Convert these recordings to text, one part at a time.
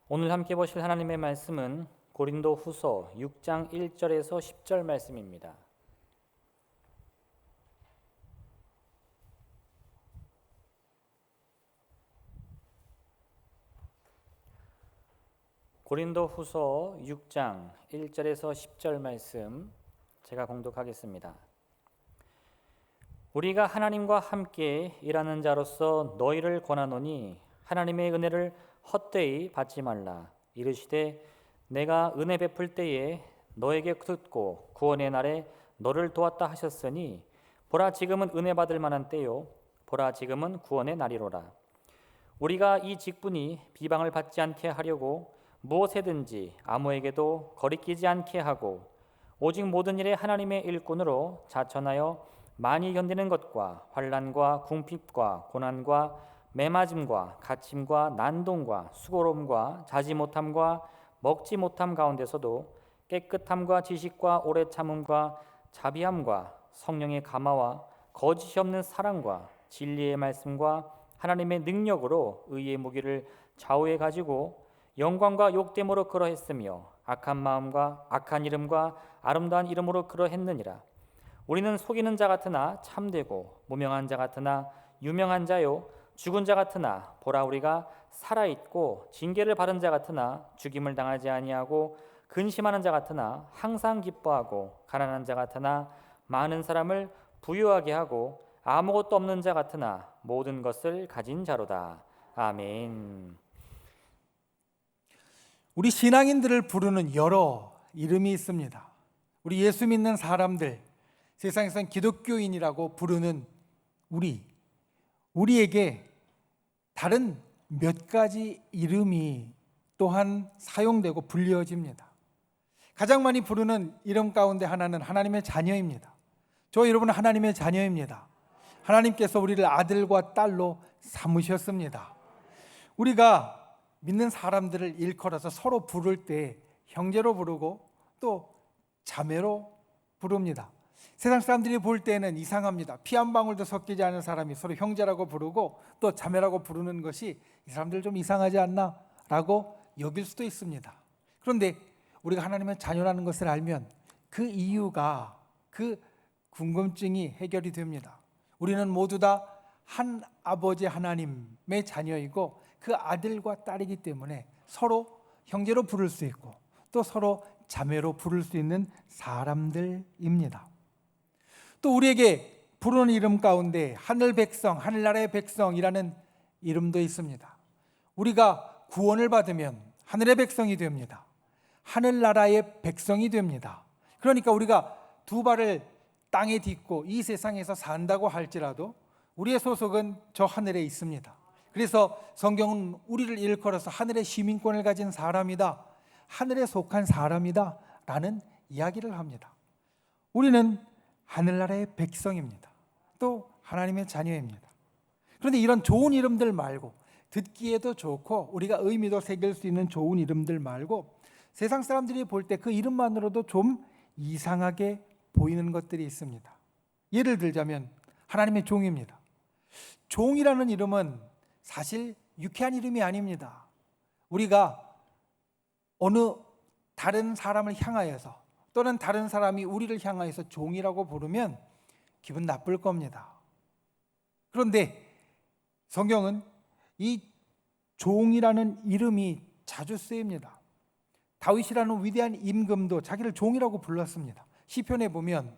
오늘 함께 보실 하나님의 말씀은 고린도 후서 6장 1절에서 10절 말씀입니다. 고린도 후서 6장 1절에서 10절 말씀 제가 봉독하겠습니다. 우리가 하나님과 함께 일하는 자로서 너희를 권하노니 하나님의 은혜를 헛되이 받지 말라. 이르시되 내가 은혜 베풀 때에 너에게 듣고 구원의 날에 너를 도왔다 하셨으니 보라 지금은 은혜 받을 만한 때요 보라 지금은 구원의 날이로라. 우리가 이 직분이 비방을 받지 않게 하려고 무엇에든지 아무에게도 거리끼지 않게 하고 오직 모든 일에 하나님의 일꾼으로 자천하여 많이 견디는 것과 환난과 궁핍과 고난과 매맞음과 갇힘과 난동과 수고로움과 자지 못함과 먹지 못함 가운데서도 깨끗함과 지식과 오래 참음과 자비함과 성령의 감화와 거짓이 없는 사랑과 진리의 말씀과 하나님의 능력으로 의의 무기를 좌우에 가지고 영광과 욕됨으로 그러했으며 악한 마음과 악한 이름과 아름다운 이름으로 그러했느니라. 우리는 속이는 자 같으나 참되고 무명한 자 같으나 유명한 자요 죽은 자 같으나 보라 우리가 살아있고 징계를 받은 자 같으나 죽임을 당하지 아니하고 근심하는 자 같으나 항상 기뻐하고 가난한 자 같으나 많은 사람을 부유하게 하고 아무것도 없는 자 같으나 모든 것을 가진 자로다. 아멘. 우리 신앙인들을 부르는 여러 이름이 있습니다. 우리 예수 믿는 사람들, 세상에선 기독교인이라고 부르는 우리에게 다른 몇 가지 이름이 또한 사용되고 불려집니다. 가장 많이 부르는 이름 가운데 하나는 하나님의 자녀입니다. 저 여러분은 하나님의 자녀입니다. 하나님께서 우리를 아들과 딸로 삼으셨습니다. 우리가 믿는 사람들을 일컬어서 서로 부를 때 형제로 부르고 또 자매로 부릅니다. 세상 사람들이 볼 때는 이상합니다. 피 한 방울도 섞이지 않은 사람이 서로 형제라고 부르고 또 자매라고 부르는 것이 이 사람들 좀 이상하지 않나? 라고 여길 수도 있습니다. 그런데 우리가 하나님의 자녀라는 것을 알면 그 이유가, 그 궁금증이 해결이 됩니다. 우리는 모두 다 한 아버지 하나님의 자녀이고 그 아들과 딸이기 때문에 서로 형제로 부를 수 있고 또 서로 자매로 부를 수 있는 사람들입니다. 또 우리에게 부르는 이름 가운데 하늘 백성, 하늘나라의 백성이라는 이름도 있습니다. 우리가 구원을 받으면 하늘의 백성이 됩니다. 하늘나라의 백성이 됩니다. 그러니까 우리가 두 발을 땅에 딛고 이 세상에서 산다고 할지라도 우리의 소속은 저 하늘에 있습니다. 그래서 성경은 우리를 일컬어서 하늘의 시민권을 가진 사람이다, 하늘에 속한 사람이다 라는 이야기를 합니다. 우리는 하늘나라의 백성입니다. 또 하나님의 자녀입니다. 그런데 이런 좋은 이름들 말고, 듣기에도 좋고 우리가 의미도 새길 수 있는 좋은 이름들 말고 세상 사람들이 볼 때 그 이름만으로도 좀 이상하게 보이는 것들이 있습니다. 예를 들자면 하나님의 종입니다. 종이라는 이름은 사실 유쾌한 이름이 아닙니다. 우리가 어느 다른 사람을 향하여서 또는 다른 사람이 우리를 향하여서 종이라고 부르면 기분 나쁠 겁니다. 그런데 성경은 이 종이라는 이름이 자주 쓰입니다. 다윗이라는 위대한 임금도 자기를 종이라고 불렀습니다. 시편에 보면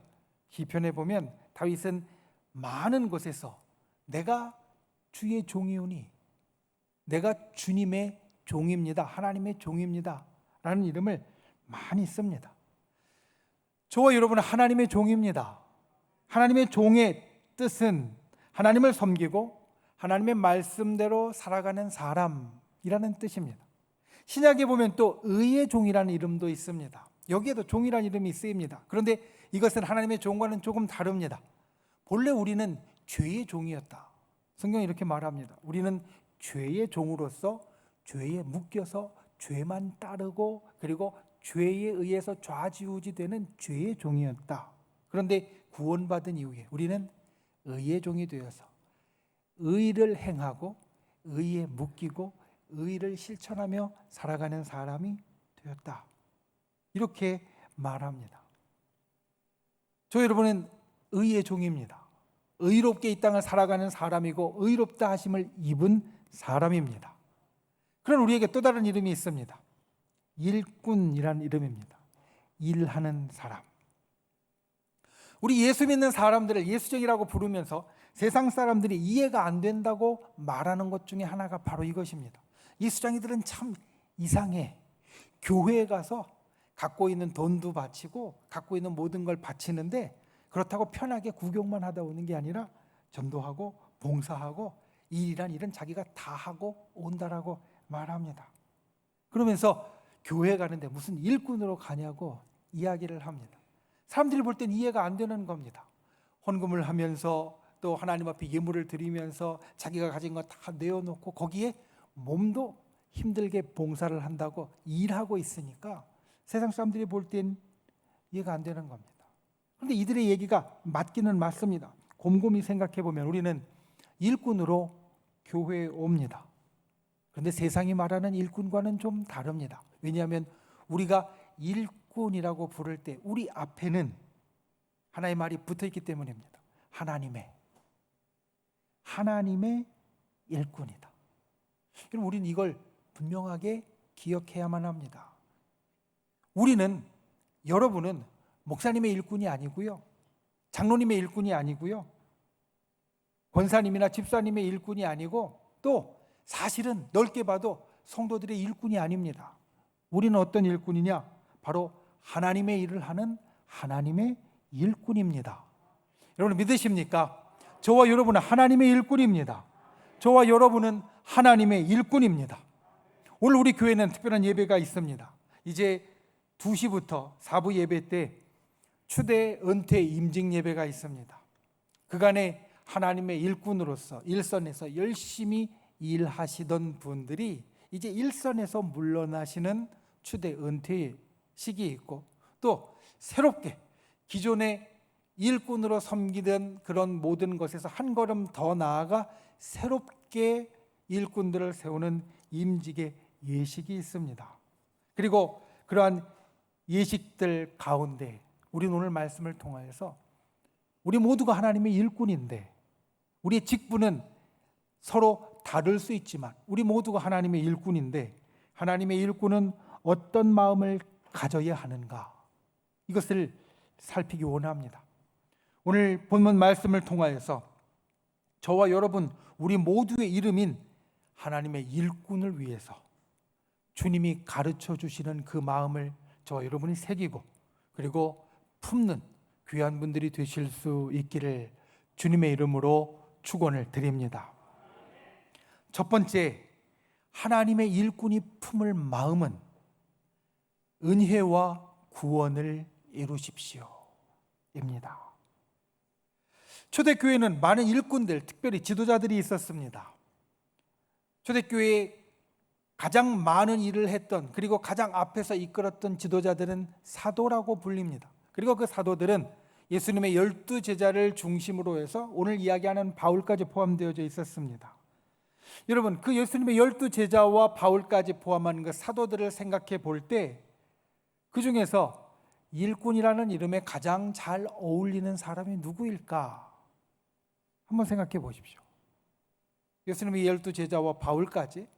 다윗은 많은 곳에서 내가 주의 종이오니, 내가 주님의 종입니다, 하나님의 종입니다 라는 이름을 많이 씁니다. 저와 여러분은 하나님의 종입니다. 하나님의 종의 뜻은 하나님을 섬기고 하나님의 말씀대로 살아가는 사람이라는 뜻입니다. 신약에 보면 또 의의 종이라는 이름도 있습니다. 여기에도 종이라는 이름이 쓰입니다. 그런데 이것은 하나님의 종과는 조금 다릅니다. 본래 우리는 죄의 종이었다. 성경이 이렇게 말합니다. 우리는 죄의 종으로서 죄에 묶여서 죄만 따르고 그리고 죄에 의해서 좌지우지되는 죄의 종이었다. 그런데 구원받은 이후에 우리는 의의 종이 되어서 의를 행하고 의에 묶이고 의를 실천하며 살아가는 사람이 되었다. 이렇게 말합니다. 저 여러분은 의의 종입니다. 의롭게 이 땅을 살아가는 사람이고 의롭다 하심을 입은 사람입니다. 그런 우리에게 또 다른 이름이 있습니다. 일꾼이라는 이름입니다. 일하는 사람. 우리 예수 믿는 사람들을 예수쟁이라고 부르면서 세상 사람들이 이해가 안 된다고 말하는 것 중에 하나가 바로 이것입니다. 예수쟁이들은 참 이상해. 교회에 가서 갖고 있는 돈도 바치고 갖고 있는 모든 걸 바치는데 그렇다고 편하게 구경만 하다 오는 게 아니라 전도하고 봉사하고 일이란 일은 자기가 다 하고 온다라고 말합니다. 그러면서 교회 가는데 무슨 일꾼으로 가냐고 이야기를 합니다. 사람들이 볼 땐 이해가 안 되는 겁니다. 헌금을 하면서 또 하나님 앞에 예물을 드리면서 자기가 가진 거 다 내어놓고 거기에 몸도 힘들게 봉사를 한다고 일하고 있으니까 세상 사람들이 볼 땐 이해가 안 되는 겁니다. 그런데 이들의 얘기가 맞기는 맞습니다. 곰곰이 생각해 보면 우리는 일꾼으로 교회에 옵니다. 그런데 세상이 말하는 일꾼과는 좀 다릅니다. 왜냐하면 우리가 일꾼이라고 부를 때 우리 앞에는 하나의 말이 붙어 있기 때문입니다. 하나님의 일꾼이다. 그럼 우리는 이걸 분명하게 기억해야만 합니다. 여러분은 목사님의 일꾼이 아니고요, 장로님의 일꾼이 아니고요, 권사님이나 집사님의 일꾼이 아니고 또 사실은 넓게 봐도 성도들의 일꾼이 아닙니다. 우리는 어떤 일꾼이냐? 바로 하나님의 일을 하는 하나님의 일꾼입니다. 여러분 믿으십니까? 저와 여러분은 하나님의 일꾼입니다. 저와 여러분은 하나님의 일꾼입니다. 오늘 우리 교회는 특별한 예배가 있습니다. 이제 2시부터 4부 예배 때 추대 은퇴 임직 예배가 있습니다. 그간에 하나님의 일꾼으로서 일선에서 열심히 일하시던 분들이 이제 일선에서 물러나시는 추대 은퇴 시기에 있고 또 새롭게 기존의 일꾼으로 섬기던 그런 모든 것에서 한 걸음 더 나아가 새롭게 일꾼들을 세우는 임직의 예식이 있습니다. 그리고 그러한 예식들 가운데 우리는 오늘 말씀을 통하여서 우리 모두가 하나님의 일꾼인데 우리의 직분은 서로 다를 수 있지만 우리 모두가 하나님의 일꾼인데 하나님의 일꾼은 어떤 마음을 가져야 하는가, 이것을 살피기 원합니다. 오늘 본문 말씀을 통하여서 저와 여러분 우리 모두의 이름인 하나님의 일꾼을 위해서 주님이 가르쳐 주시는 그 마음을 저와 여러분이 새기고 그리고 품는 귀한 분들이 되실 수 있기를 주님의 이름으로 축원을 드립니다. 첫 번째, 하나님의 일꾼이 품을 마음은 은혜와 구원을 이루십시오 입니다. 초대교회는 많은 일꾼들, 특별히 지도자들이 있었습니다. 초대교회에 가장 많은 일을 했던 그리고 가장 앞에서 이끌었던 지도자들은 사도라고 불립니다. 그리고 그 사도들은 예수님의 12제자를 중심으로 해서 오늘 이야기하는 바울까지 포함되어져 있었습니다. 여러분, 그 예수님의 12제자와 바울까지 포함한 그 사도들을 생각해 볼 때 그 중에서 일꾼이라는 이름에 가장 잘 어울리는 사람이 누구일까? 한번 생각해 보십시오. 예수님의 12제자와 바울까지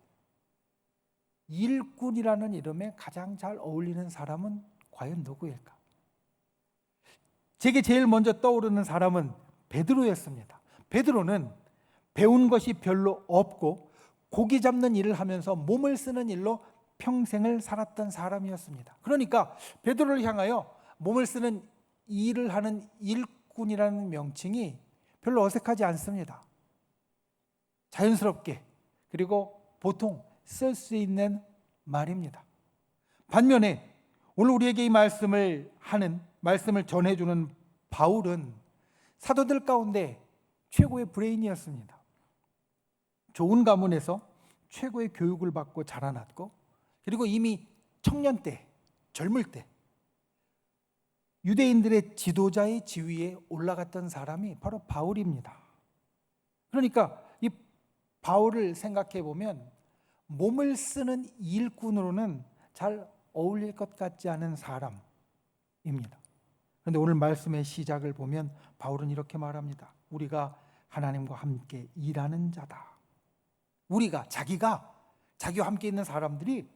일꾼이라는 이름에 가장 잘 어울리는 사람은 과연 누구일까? 제게 제일 먼저 떠오르는 사람은 베드로였습니다. 베드로는 배운 것이 별로 없고 고기 잡는 일을 하면서 몸을 쓰는 일로 평생을 살았던 사람이었습니다. 그러니까 베드로를 향하여 몸을 쓰는 일을 하는 일꾼이라는 명칭이 별로 어색하지 않습니다. 자연스럽게 그리고 보통 쓸 수 있는 말입니다. 반면에 오늘 우리에게 이 말씀을 전해주는 바울은 사도들 가운데 최고의 브레인이었습니다. 좋은 가문에서 최고의 교육을 받고 자라났고 그리고 이미 청년 때, 젊을 때 유대인들의 지도자의 지위에 올라갔던 사람이 바로 바울입니다. 그러니까 이 바울을 생각해 보면 몸을 쓰는 일꾼으로는 잘 어울릴 것 같지 않은 사람입니다. 그런데 오늘 말씀의 시작을 보면 바울은 이렇게 말합니다. 우리가 하나님과 함께 일하는 자다. 자기와 함께 있는 사람들이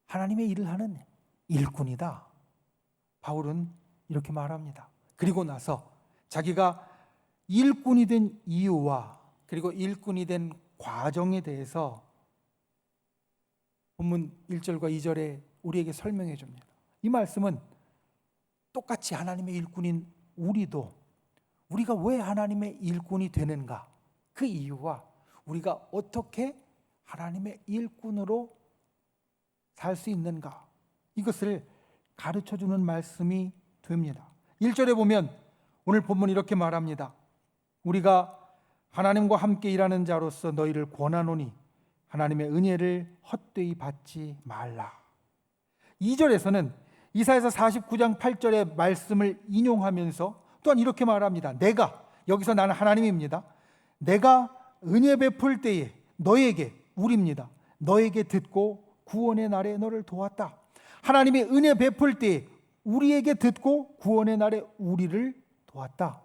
하나님의 일을 하는 일꾼이다. 바울은 이렇게 말합니다. 그리고 나서 자기가 일꾼이 된 이유와 그리고 일꾼이 된 과정에 대해서 본문 1절과 2절에 우리에게 설명해 줍니다. 이 말씀은 똑같이 하나님의 일꾼인 우리가 왜 하나님의 일꾼이 되는가, 그 이유와 우리가 어떻게 하나님의 일꾼으로 살 수 있는가, 이것을 가르쳐주는 말씀이 됩니다. 1절에 보면 오늘 본문 이렇게 말합니다. 우리가 하나님과 함께 일하는 자로서 너희를 권하노니 하나님의 은혜를 헛되이 받지 말라. 2절에서는 이사야서 49장 8절의 말씀을 인용하면서 또한 이렇게 말합니다. 여기서 나는 하나님입니다. 내가 은혜 베풀 때에 우리입니다. 너에게 듣고 구원의 날에 너를 도왔다. 하나님의 은혜 베풀 때에 우리에게 듣고 구원의 날에 우리를 도왔다.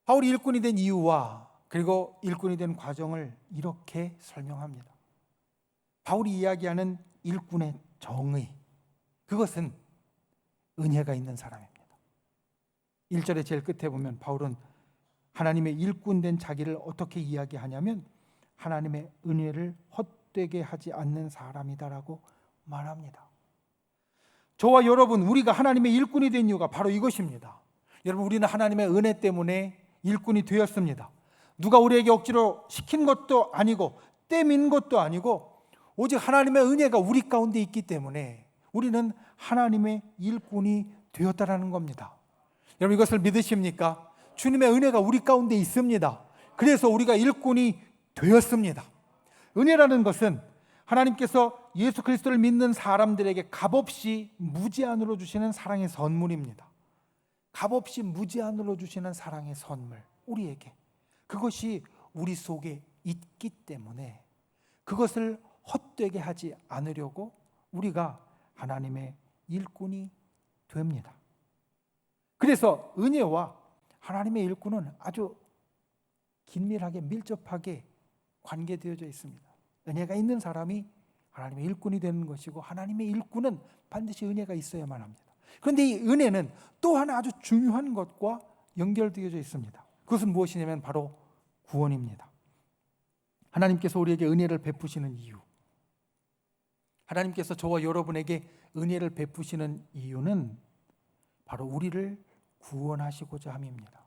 바울이 일꾼이 된 이유와 그리고 일꾼이 된 과정을 이렇게 설명합니다. 바울이 이야기하는 일꾼의 정의, 그것은 은혜가 있는 사람입니다. 1절의 제일 끝에 보면 바울은 하나님의 일꾼 된 자기를 어떻게 이야기하냐면 하나님의 은혜를 헛되게 하지 않는 사람이다라고 말합니다. 저와 여러분, 우리가 하나님의 일꾼이 된 이유가 바로 이것입니다. 여러분, 우리는 하나님의 은혜 때문에 일꾼이 되었습니다. 누가 우리에게 억지로 시킨 것도 아니고 떼민 것도 아니고 오직 하나님의 은혜가 우리 가운데 있기 때문에 우리는 하나님의 일꾼이 되었다라는 겁니다. 여러분, 이것을 믿으십니까? 주님의 은혜가 우리 가운데 있습니다. 그래서 우리가 일꾼이 되었습니다. 은혜라는 것은 하나님께서 예수 그리스도를 믿는 사람들에게 값없이 무제한으로 주시는 사랑의 선물입니다. 값없이 무제한으로 주시는 사랑의 선물, 우리에게 그것이 우리 속에 있기 때문에 그것을 헛되게 하지 않으려고 우리가 하나님의 일꾼이 됩니다. 그래서 은혜와 하나님의 일꾼은 아주 긴밀하게 밀접하게 관계되어져 있습니다. 은혜가 있는 사람이 하나님의 일꾼이 되는 것이고 하나님의 일꾼은 반드시 은혜가 있어야만 합니다. 그런데 이 은혜는 또 하나 아주 중요한 것과 연결되어져 있습니다. 그것은 무엇이냐면 바로 구원입니다. 하나님께서 우리에게 은혜를 베푸시는 이유, 하나님께서 저와 여러분에게 은혜를 베푸시는 이유는 바로 우리를 구원하시고자 함입니다.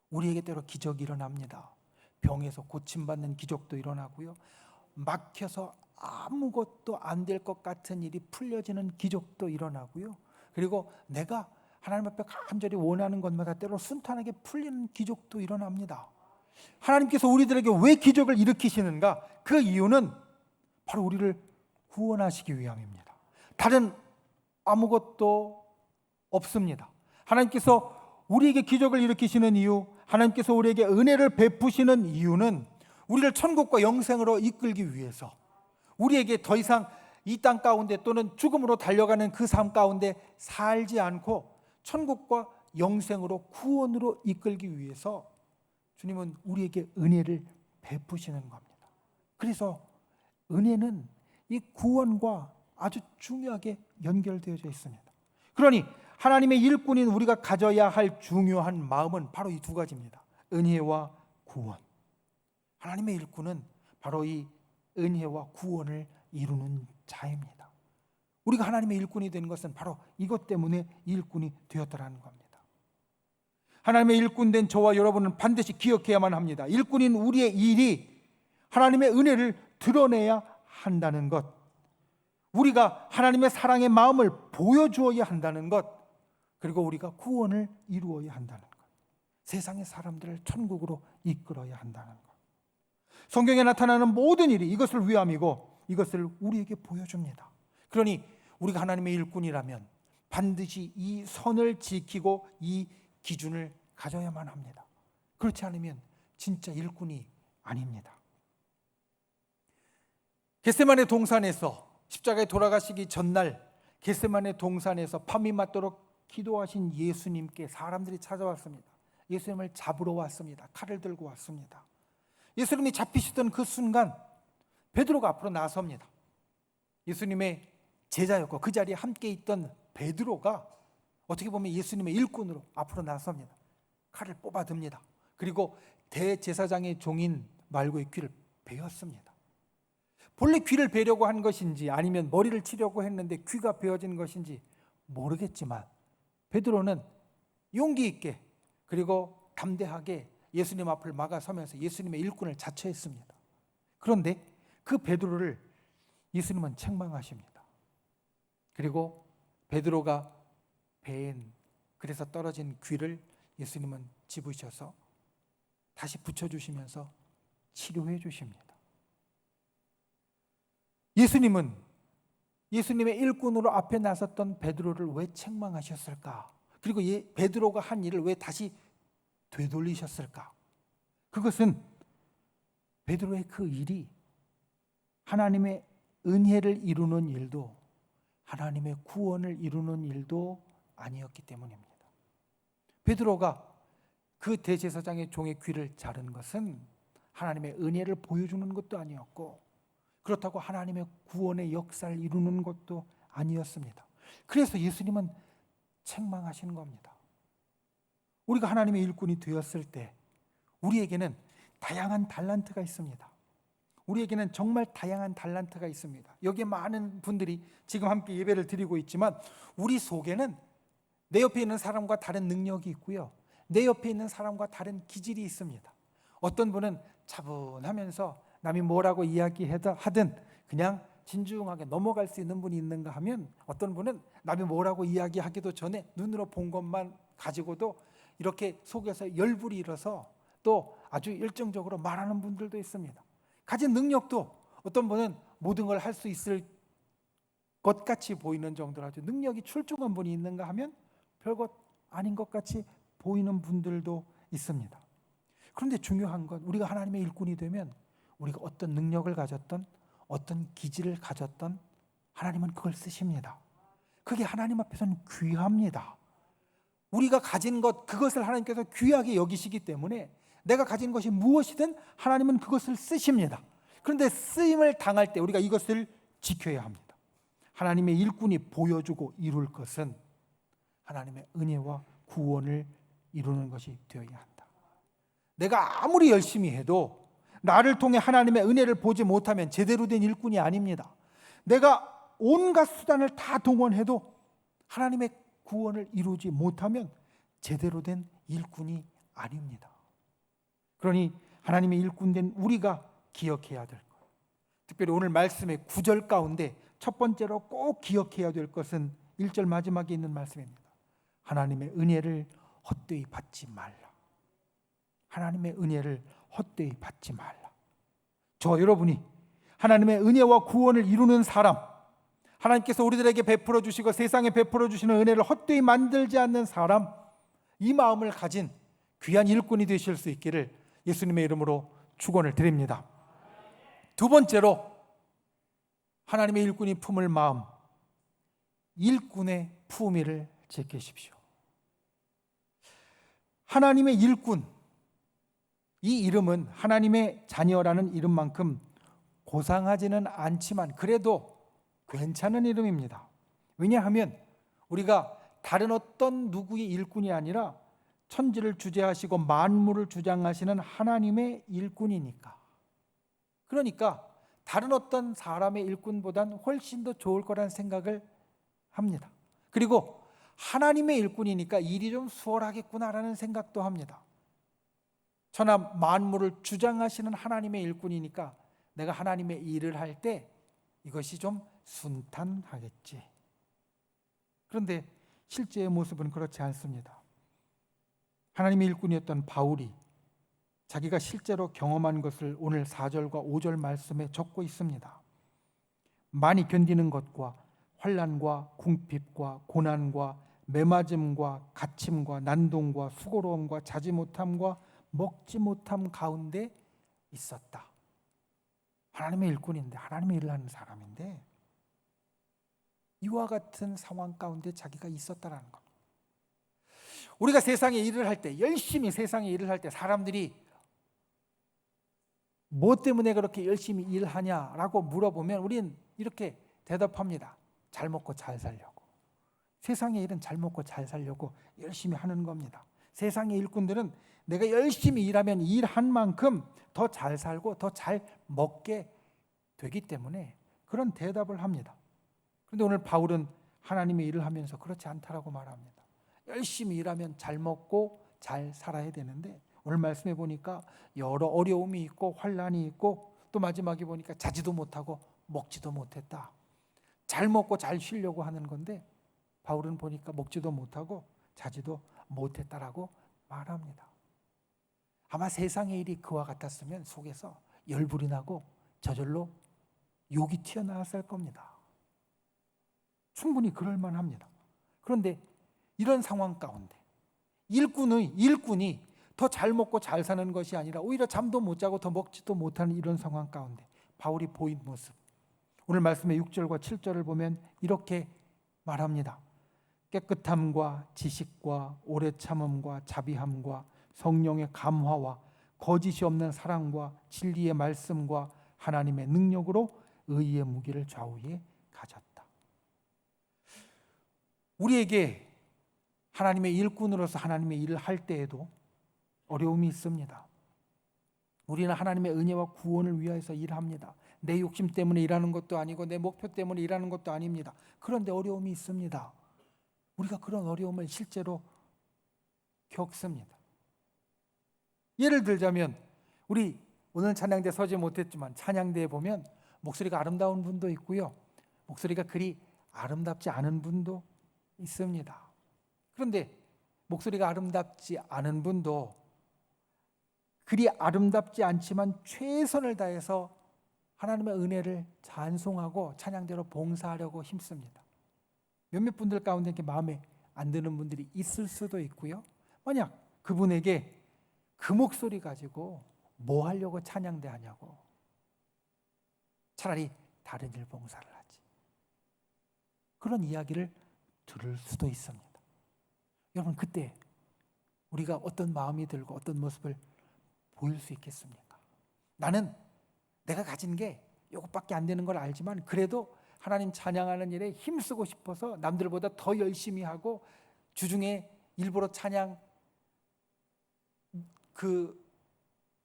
우리에게 때로 기적이 일어납니다. 병에서 고침받는 기적도 일어나고요, 막혀서 아무것도 안 될 것 같은 일이 풀려지는 기적도 일어나고요, 그리고 내가 하나님 앞에 간절히 원하는 것마다 때로 순탄하게 풀리는 기적도 일어납니다. 하나님께서 우리들에게 왜 기적을 일으키시는가? 그 이유는 바로 우리를 구원하시기 위함입니다. 다른 아무것도 없습니다. 하나님께서 우리에게 기적을 일으키시는 이유, 하나님께서 우리에게 은혜를 베푸시는 이유는 우리를 천국과 영생으로 이끌기 위해서, 우리에게 더 이상 이 땅 가운데 또는 죽음으로 달려가는 그 삶 가운데 살지 않고 천국과 영생으로 구원으로 이끌기 위해서 주님은 우리에게 은혜를 베푸시는 겁니다. 그래서 은혜는 이 구원과 아주 중요하게 연결되어져 있습니다. 그러니 하나님의 일꾼인 우리가 가져야 할 중요한 마음은 바로 이 두 가지입니다. 은혜와 구원. 하나님의 일꾼은 바로 이 은혜와 구원을 이루는 자입니다. 우리가 하나님의 일꾼이 되는 것은 바로 이것 때문에 일꾼이 되었다라는 겁니다. 하나님의 일꾼 된 저와 여러분은 반드시 기억해야만 합니다. 일꾼인 우리의 일이 하나님의 은혜를 드러내야 한다는 것, 우리가 하나님의 사랑의 마음을 보여주어야 한다는 것, 그리고 우리가 구원을 이루어야 한다는 것, 세상의 사람들을 천국으로 이끌어야 한다는 것. 성경에 나타나는 모든 일이 이것을 위함이고 이것을 우리에게 보여줍니다. 그러니 우리가 하나님의 일꾼이라면 반드시 이 선을 지키고 이 기준을 가져야만 합니다. 그렇지 않으면 진짜 일꾼이 아닙니다. 겟세마네 동산에서 십자가에 돌아가시기 전날 겟세마네 동산에서 밤이 맞도록 기도하신 예수님께 사람들이 찾아왔습니다. 예수님을 잡으러 왔습니다. 칼을 들고 왔습니다. 예수님이 잡히시던 그 순간 베드로가 앞으로 나섭니다. 예수님의 제자였고 그 자리에 함께 있던 베드로가 어떻게 보면 예수님의 일꾼으로 앞으로 나섭니다. 칼을 뽑아듭니다. 그리고 대제사장의 종인 말고의 귀를 베었습니다. 본래 귀를 베려고 한 것인지 아니면 머리를 치려고 했는데 귀가 베어진 것인지 모르겠지만 베드로는 용기 있게 그리고 담대하게 예수님 앞을 막아서면서 예수님의 일꾼을 자처했습니다. 그런데 그 베드로를 예수님은 책망하십니다. 그리고 베드로가 베인 그래서 떨어진 귀를 예수님은 집으셔서 다시 붙여주시면서 치료해 주십니다. 예수님은 예수님의 일꾼으로 앞에 나섰던 베드로를 왜 책망하셨을까? 그리고 베드로가 한 일을 왜 다시 되돌리셨을까? 그것은 베드로의 그 일이 하나님의 은혜를 이루는 일도 하나님의 구원을 이루는 일도 아니었기 때문입니다. 베드로가 그 대제사장의 종의 귀를 자른 것은 하나님의 은혜를 보여주는 것도 아니었고 그렇다고 하나님의 구원의 역사를 이루는 것도 아니었습니다. 그래서 예수님은 책망하시는 겁니다. 우리가 하나님의 일꾼이 되었을 때 우리에게는 다양한 달란트가 있습니다. 우리에게는 정말 다양한 달란트가 있습니다. 여기에 많은 분들이 지금 함께 예배를 드리고 있지만 우리 속에는 내 옆에 있는 사람과 다른 능력이 있고요. 내 옆에 있는 사람과 다른 기질이 있습니다. 어떤 분은 차분하면서 남이 뭐라고 이야기하든 그냥 진중하게 넘어갈 수 있는 분이 있는가 하면 어떤 분은 남이 뭐라고 이야기하기도 전에 눈으로 본 것만 가지고도 이렇게 속에서 열불이 일어서 또 아주 열정적으로 말하는 분들도 있습니다. 가진 능력도 어떤 분은 모든 걸 할 수 있을 것 같이 보이는 정도로 아주 능력이 출중한 분이 있는가 하면 별것 아닌 것 같이 보이는 분들도 있습니다. 그런데 중요한 건 우리가 하나님의 일꾼이 되면 우리가 어떤 능력을 가졌던 어떤 기질을 가졌던 하나님은 그걸 쓰십니다. 그게 하나님 앞에서는 귀합니다. 우리가 가진 것 그것을 하나님께서 귀하게 여기시기 때문에 내가 가진 것이 무엇이든 하나님은 그것을 쓰십니다. 그런데 쓰임을 당할 때 우리가 이것을 지켜야 합니다. 하나님의 일꾼이 보여주고 이룰 것은 하나님의 은혜와 구원을 이루는 것이 되어야 한다. 내가 아무리 열심히 해도 나를 통해 하나님의 은혜를 보지 못하면 제대로 된 일꾼이 아닙니다. 내가 온갖 수단을 다 동원해도 하나님의 구원을 이루지 못하면 제대로 된 일꾼이 아닙니다. 그러니 하나님의 일꾼 된 우리가 기억해야 될 것, 특별히 오늘 말씀의 9절 가운데 첫 번째로 꼭 기억해야 될 것은 1절 마지막에 있는 말씀입니다. 하나님의 은혜를 헛되이 받지 말라. 하나님의 은혜를 헛되이 받지 말라. 저 여러분이 하나님의 은혜와 구원을 이루는 사람, 하나님께서 우리들에게 베풀어 주시고 세상에 베풀어 주시는 은혜를 헛되이 만들지 않는 사람, 이 마음을 가진 귀한 일꾼이 되실 수 있기를 예수님의 이름으로 축원을 드립니다. 두 번째로 하나님의 일꾼이 품을 마음, 일꾼의 품위를 지키십시오. 하나님의 일꾼, 이 이름은 하나님의 자녀라는 이름만큼 고상하지는 않지만 그래도 괜찮은 이름입니다. 왜냐하면 우리가 다른 어떤 누구의 일꾼이 아니라 천지를 주재하시고 만물을 주장하시는 하나님의 일꾼이니까. 그러니까 다른 어떤 사람의 일꾼보단 훨씬 더 좋을 거란 생각을 합니다. 그리고 하나님의 일꾼이니까 일이 좀 수월하겠구나라는 생각도 합니다. 천하 만물을 주장하시는 하나님의 일꾼이니까 내가 하나님의 일을 할 때 이것이 좀 순탄하겠지. 그런데 실제의 모습은 그렇지 않습니다. 하나님의 일꾼이었던 바울이 자기가 실제로 경험한 것을 오늘 4절과 5절 말씀에 적고 있습니다. 많이 견디는 것과 환난과 궁핍과 고난과 매맞음과 갇힘과 난동과 수고로움과 자지 못함과 먹지 못함 가운데 있었다. 하나님의 일꾼인데, 하나님의 일을 하는 사람인데 이와 같은 상황 가운데 자기가 있었다라는 겁니다. 우리가 세상에 일을 할 때, 열심히 세상에 일을 할 때 사람들이 뭐 때문에 그렇게 열심히 일하냐라고 물어보면 우리는 이렇게 대답합니다. 잘 먹고 잘 살려고. 세상의 일은 잘 먹고 잘 살려고 열심히 하는 겁니다. 세상의 일꾼들은 내가 열심히 일하면 일한 만큼 더 잘 살고 더 잘 먹게 되기 때문에 그런 대답을 합니다. 그런데 오늘 바울은 하나님의 일을 하면서 그렇지 않다라고 말합니다. 열심히 일하면 잘 먹고 잘 살아야 되는데 오늘 말씀해 보니까 여러 어려움이 있고 환난이 있고 또 마지막에 보니까 자지도 못하고 먹지도 못했다. 잘 먹고 잘 쉬려고 하는 건데 바울은 보니까 먹지도 못하고 자지도 못했다라고 말합니다. 아마 세상의 일이 그와 같았으면 속에서 열불이 나고 저절로 욕이 튀어나왔을 겁니다. 충분히 그럴 만합니다. 그런데 이런 상황 가운데 일꾼이 더 잘 먹고 잘 사는 것이 아니라 오히려 잠도 못 자고 더 먹지도 못하는 이런 상황 가운데 바울이 보인 모습, 오늘 말씀의 6절과 7절을 보면 이렇게 말합니다. 깨끗함과 지식과 오래 참음과 자비함과 성령의 감화와 거짓이 없는 사랑과 진리의 말씀과 하나님의 능력으로 의의 무기를 좌우에 가졌다. 우리에게 하나님의 일꾼으로서 하나님의 일을 할 때에도 어려움이 있습니다. 우리는 하나님의 은혜와 구원을 위하여서 일합니다. 내 욕심 때문에 일하는 것도 아니고 내 목표 때문에 일하는 것도 아닙니다. 그런데 어려움이 있습니다. 우리가 그런 어려움을 실제로 겪습니다. 예를 들자면 우리 오늘 찬양대 서지 못했지만 찬양대에 보면 목소리가 아름다운 분도 있고요. 목소리가 그리 아름답지 않은 분도 있습니다. 그런데 목소리가 아름답지 않은 분도 그리 아름답지 않지만 최선을 다해서 하나님의 은혜를 찬송하고 찬양대로 봉사하려고 힘씁니다. 몇몇 분들 가운데 이렇게 마음에 안 드는 분들이 있을 수도 있고요. 만약 그분에게 그 목소리 가지고 뭐 하려고 찬양대 하냐고, 차라리 다른 일 봉사를 하지, 그런 이야기를 들을 수도 있습니다. 여러분, 그때 우리가 어떤 마음이 들고 어떤 모습을 보일 수 있겠습니까? 나는 내가 가진 게 이것밖에 안 되는 걸 알지만 그래도 하나님 찬양하는 일에 힘쓰고 싶어서 남들보다 더 열심히 하고 주중에 일부러 찬양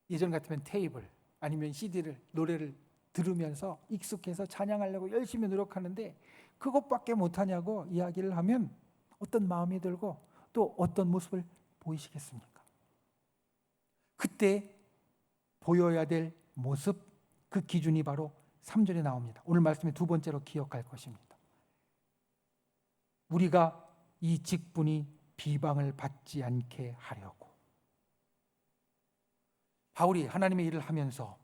예전 같으면 테이블 아니면 CD를 노래를 들으면서 익숙해서 찬양하려고 열심히 노력하는데 그것밖에 못하냐고 이야기를 하면 어떤 마음이 들고 또 어떤 모습을 보이시겠습니까? 그때 보여야 될 모습, 그 기준이 바로 3절에 나옵니다. 오늘 말씀의 두 번째로 기억할 것입니다. 우리가 이 직분이 비방을 받지 않게 하려고. 바울이 하나님의 일을 하면서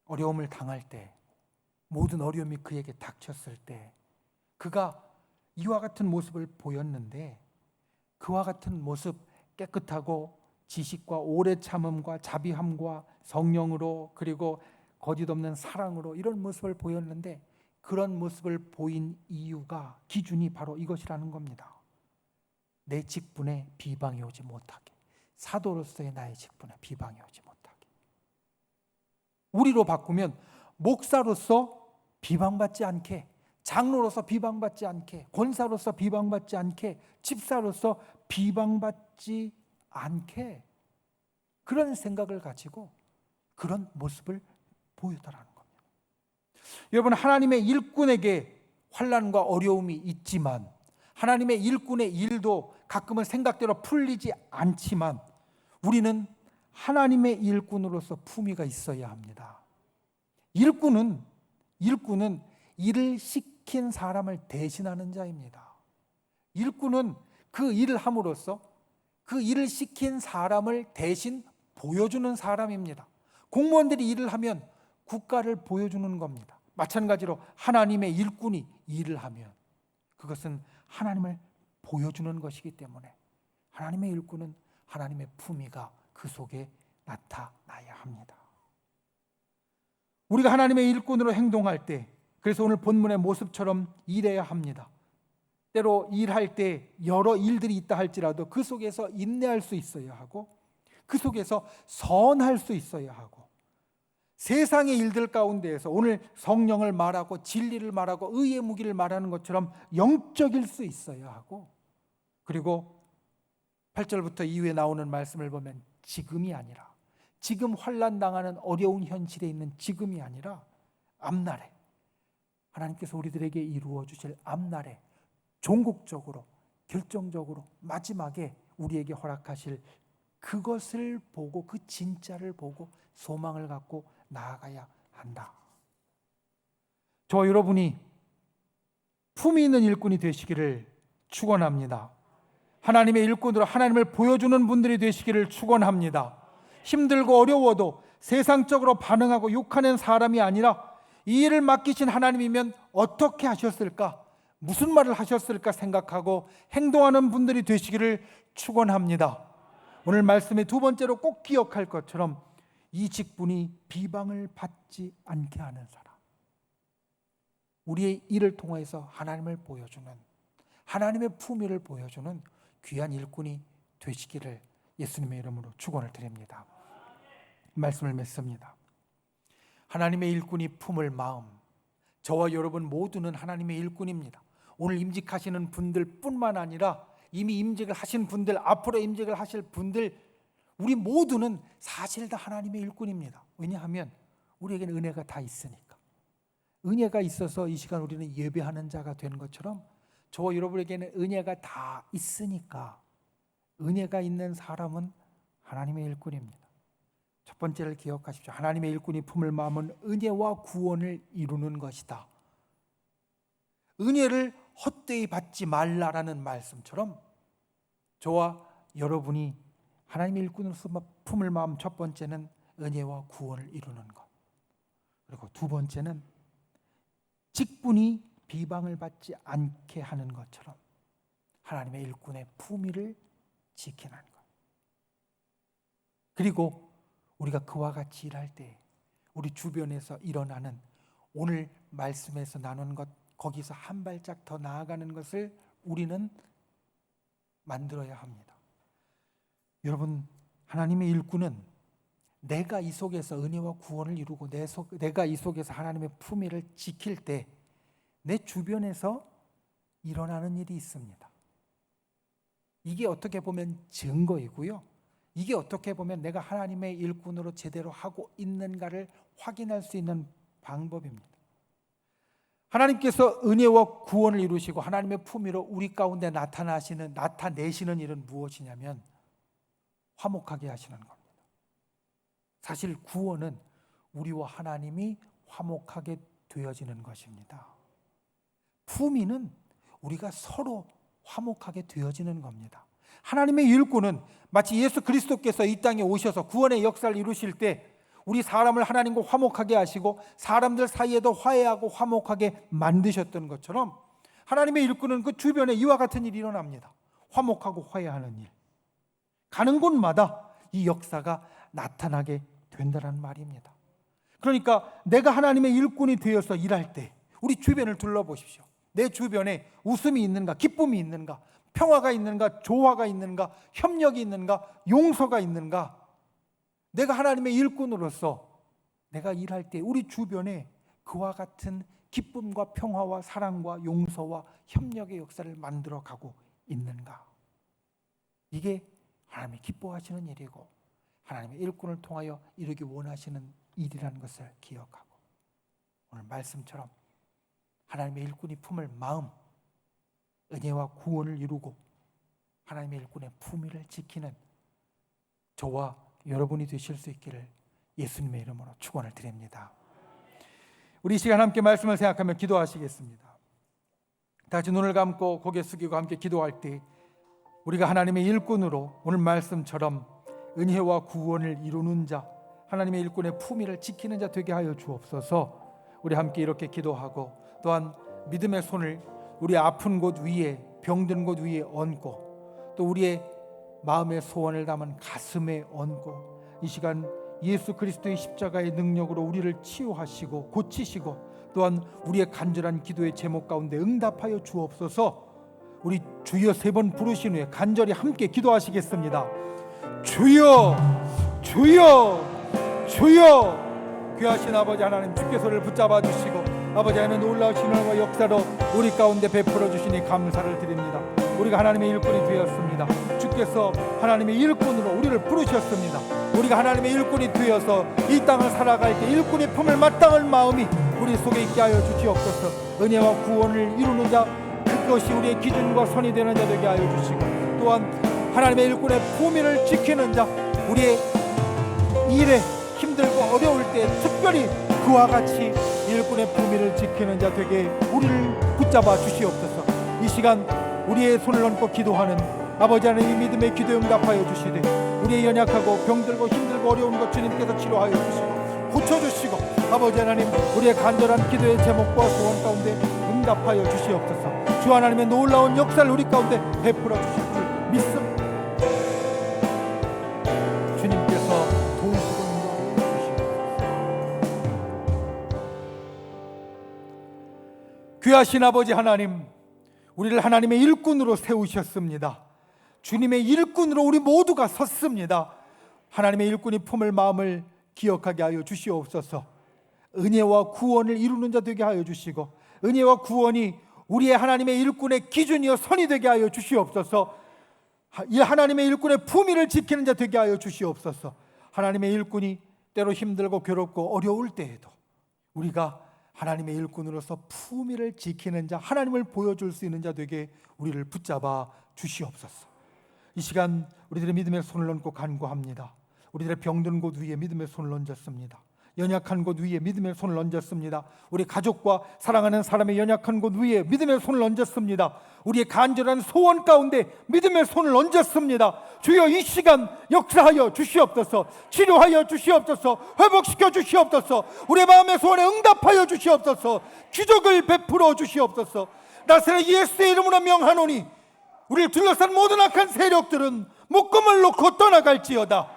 어려움을 당할 때, 모든 어려움이 그에게 닥쳤을 때 그가 이와 같은 모습을 보였는데 그와 같은 모습, 깨끗하고 지식과 오래 참음과 자비함과 성령으로 그리고 거짓 없는 사랑으로 이런 모습을 보였는데 그런 모습을 보인 이유가, 기준이 바로 이것이라는 겁니다. 내 직분에 비방이 오지 못하게, 사도로서의 나의 직분에 비방이 오지 못하게. 우리로 바꾸면 목사로서 비방받지 않게, 장로로서 비방받지 않게, 권사로서 비방받지 않게, 집사로서 비방받지 않게, 그런 생각을 가지고 그런 모습을 보였다라는 겁니다. 여러분, 하나님의 일꾼에게 환난과 어려움이 있지만 하나님의 일꾼의 일도 가끔은 생각대로 풀리지 않지만 우리는 하나님의 일꾼으로서 품위가 있어야 합니다. 일꾼은 일을 시킨 사람을 대신하는 자입니다. 일꾼은 그 일을 함으로써 그 일을 시킨 사람을 대신 보여주는 사람입니다. 공무원들이 일을 하면 국가를 보여주는 겁니다. 마찬가지로 하나님의 일꾼이 일을 하면 그것은 하나님을 보여주는 것이기 때문에 하나님의 일꾼은 하나님의 품위가 그 속에 나타나야 합니다. 우리가 하나님의 일꾼으로 행동할 때, 그래서 오늘 본문의 모습처럼 일해야 합니다. 때로 일할 때 여러 일들이 있다 할지라도 그 속에서 인내할 수 있어야 하고, 그 속에서 선할 수 있어야 하고, 세상의 일들 가운데에서 오늘 성령을 말하고 진리를 말하고 의의 무기를 말하는 것처럼 영적일 수 있어야 하고, 그리고 8절부터 이후에 나오는 말씀을 보면 지금이 아니라, 지금 환난 당하는 어려운 현실에 있는 지금이 아니라 앞날에 하나님께서 우리들에게 이루어 주실 앞날에 종국적으로 결정적으로 마지막에 우리에게 허락하실 그것을 보고, 그 진짜를 보고 소망을 갖고 나아가야 한다. 저 여러분이 품이 있는 일꾼이 되시기를 축원합니다. 하나님의 일꾼으로 하나님을 보여주는 분들이 되시기를 축원합니다. 힘들고 어려워도 세상적으로 반응하고 욕하는 사람이 아니라 이 일을 맡기신 하나님이면 어떻게 하셨을까, 무슨 말을 하셨을까 생각하고 행동하는 분들이 되시기를 축원합니다. 오늘 말씀의 두 번째로 꼭 기억할 것처럼 이 직분이 비방을 받지 않게 하는 사람, 우리의 일을 통해서 하나님을 보여주는, 하나님의 품위를 보여주는 귀한 일꾼이 되시기를 예수님의 이름으로 축원을 드립니다. 말씀을 맺습니다. 하나님의 일꾼이 품을 마음, 저와 여러분 모두는 하나님의 일꾼입니다. 오늘 임직하시는 분들 뿐만 아니라 이미 임직을 하신 분들, 앞으로 임직을 하실 분들, 우리 모두는 사실 다 하나님의 일꾼입니다. 왜냐하면 우리에게는 은혜가 다 있으니까. 은혜가 있어서 이 시간 우리는 예배하는 자가 된 것처럼 저와 여러분에게는 은혜가 다 있으니까 은혜가 있는 사람은 하나님의 일꾼입니다. 첫 번째를 기억하십시오. 하나님의 일꾼이 품을 마음은 은혜와 구원을 이루는 것이다. 은혜를 헛되이 받지 말라라는 말씀처럼 저와 여러분이 하나님의 일꾼으로서 품을 마음, 첫 번째는 은혜와 구원을 이루는 것, 그리고 두 번째는 직분이 비방을 받지 않게 하는 것처럼 하나님의 일꾼의 품위를 지키는 것, 그리고 우리가 그와 같이 일할 때 우리 주변에서 일어나는 오늘 말씀에서 나눈 것, 거기서 한 발짝 더 나아가는 것을 우리는 만들어야 합니다. 여러분, 하나님의 일꾼은 내가 이 속에서 은혜와 구원을 이루고 내가 이 속에서 하나님의 품위를 지킬 때 내 주변에서 일어나는 일이 있습니다. 이게 어떻게 보면 증거이고요, 이게 어떻게 보면 내가 하나님의 일꾼으로 제대로 하고 있는가를 확인할 수 있는 방법입니다. 하나님께서 은혜와 구원을 이루시고 하나님의 품위로 우리 가운데 나타내시는 일은 무엇이냐면 화목하게 하시는 겁니다. 사실 구원은 우리와 하나님이 화목하게 되어지는 것입니다. 품위는 우리가 서로 화목하게 되어지는 겁니다. 하나님의 일꾼은 마치 예수 그리스도께서 이 땅에 오셔서 구원의 역사를 이루실 때 우리 사람을 하나님과 화목하게 하시고 사람들 사이에도 화해하고 화목하게 만드셨던 것처럼 하나님의 일꾼은 그 주변에 이와 같은 일이 일어납니다. 화목하고 화해하는 일. 가는 곳마다 이 역사가 나타나게 된다는 말입니다. 그러니까 내가 하나님의 일꾼이 되어서 일할 때 우리 주변을 둘러보십시오. 내 주변에 웃음이 있는가, 기쁨이 있는가, 평화가 있는가, 조화가 있는가, 협력이 있는가, 용서가 있는가. 내가 하나님의 일꾼으로서 내가 일할 때 우리 주변에 그와 같은 기쁨과 평화와 사랑과 용서와 협력의 역사를 만들어가고 있는가. 이게 하나님이 기뻐하시는 일이고 하나님의 일꾼을 통하여 이루기 원하시는 일이라는 것을 기억하고, 오늘 말씀처럼 하나님의 일꾼이 품을 마음, 은혜와 구원을 이루고 하나님의 일꾼의 품위를 지키는 저와 여러분이 되실 수 있기를 예수님의 이름으로 축원을 드립니다. 우리 이 시간 함께 말씀을 생각하며 기도하시겠습니다. 다 같이 눈을 감고 고개 숙이고 함께 기도할 때 우리가 하나님의 일꾼으로 오늘 말씀처럼 은혜와 구원을 이루는 자, 하나님의 일꾼의 품위를 지키는 자 되게 하여 주옵소서. 우리 함께 이렇게 기도하고 또한 믿음의 손을 우리 아픈 곳 위에, 병든 곳 위에 얹고 또 우리의 마음의 소원을 담은 가슴에 얹고 이 시간 예수 그리스도의 십자가의 능력으로 우리를 치유하시고 고치시고 또한 우리의 간절한 기도의 제목 가운데 응답하여 주옵소서. 우리 주여 3번 부르신 후에 간절히 함께 기도하시겠습니다. 주여 주여 주여. 귀하신 아버지 하나님, 주께서를 붙잡아 주시고 아버지 하나님 놀라우신 은혜와 역사로 우리 가운데 베풀어 주시니 감사를 드립니다. 우리가 하나님의 일꾼이 되었습니다. 주께서 하나님의 일꾼으로 우리를 부르셨습니다. 우리가 하나님의 일꾼이 되어서 이 땅을 살아갈 때 일꾼의 품을 마땅할 마음이 우리 속에 있게 하여 주시옵소서. 은혜와 구원을 이루는 자, 그것이 우리의 기준과 선이 되는 자 되게 하여 주시고 또한 하나님의 일꾼의 품위를 지키는 자, 우리의 일에 힘들고 어려울 때 특별히 그와 같이 일꾼의 품위를 지키는 자 되게 우리를 붙잡아 주시옵소서. 이 시간 우리의 손을 얹고 기도하는 아버지 하나님, 믿음의 기도 응답하여 주시되 우리의 연약하고 병들고 힘들고 어려운 것 주님께서 치료하여 주시고 고쳐주시고 아버지 하나님, 우리의 간절한 기도의 제목과 소원 가운데 응답하여 주시옵소서. 주 하나님의 놀라운 역사를 우리 가운데 베풀어 주실 줄 믿습니다. 주님께서 도우시고 인도하여 주시옵소서. 귀하신 아버지 하나님, 우리를 하나님의 일꾼으로 세우셨습니다. 주님의 일꾼으로 우리 모두가 섰습니다. 하나님의 일꾼이 품을 마음을 기억하게 하여 주시옵소서. 은혜와 구원을 이루는 자 되게 하여 주시고 은혜와 구원이 우리의 하나님의 일꾼의 기준이여 선이 되게 하여 주시옵소서. 이 하나님의 일꾼의 품위를 지키는 자 되게 하여 주시옵소서. 하나님의 일꾼이 때로 힘들고 괴롭고 어려울 때에도 우리가 하나님의 일꾼으로서 품위를 지키는 자, 하나님을 보여줄 수 있는 자 되게 우리를 붙잡아 주시옵소서. 이 시간 우리들의 믿음의 손을 얹고 간구합니다. 우리들의 병든 곳 위에 믿음의 손을 얹었습니다. 연약한 곳 위에 믿음의 손을 얹었습니다. 우리 가족과 사랑하는 사람의 연약한 곳 위에 믿음의 손을 얹었습니다. 우리의 간절한 소원 가운데 믿음의 손을 얹었습니다. 주여, 이 시간 역사하여 주시옵소서. 치료하여 주시옵소서. 회복시켜 주시옵소서. 우리의 마음의 소원에 응답하여 주시옵소서. 기적을 베풀어 주시옵소서. 나사렛 예수의 이름으로 명하노니 우리를 둘러싼 모든 악한 세력들은 묶음을 놓고 떠나갈지어다.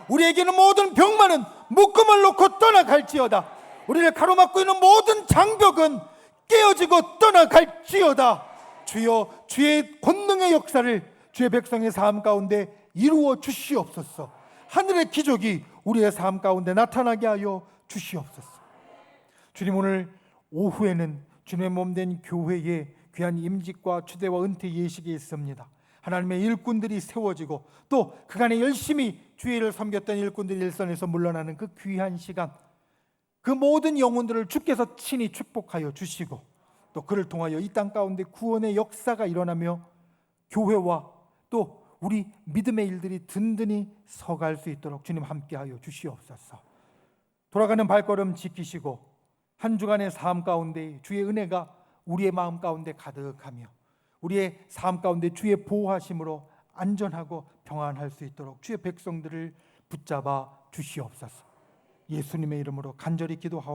우리에게는 모든 병만은 묶음을 놓고 떠나갈지어다. 우리를 가로막고 있는 모든 장벽은 깨어지고 떠나갈지어다. 주여, 주의 권능의 역사를 주의 백성의 삶 가운데 이루어 주시옵소서. 하늘의 기적이 우리의 삶 가운데 나타나게 하여 주시옵소서. 주님, 오늘 오후에는 주님의 몸된 교회에 귀한 임직과 추대와 은퇴 예식이 있습니다. 하나님의 일꾼들이 세워지고 또 그간에 열심히 주의 일을 섬겼던 일꾼들이 일선에서 물러나는 그 귀한 시간, 그 모든 영혼들을 주께서 친히 축복하여 주시고 또 그를 통하여 이 땅 가운데 구원의 역사가 일어나며 교회와 또 우리 믿음의 일들이 든든히 서갈 수 있도록 주님 함께하여 주시옵소서. 돌아가는 발걸음 지키시고 한 주간의 삶 가운데 주의 은혜가 우리의 마음 가운데 가득하며 우리의 삶 가운데 주의 보호하심으로 안전하고 평안할 수 있도록 주의 백성들을 붙잡아 주시옵소서. 예수님의 이름으로 간절히 기도하옵나이다.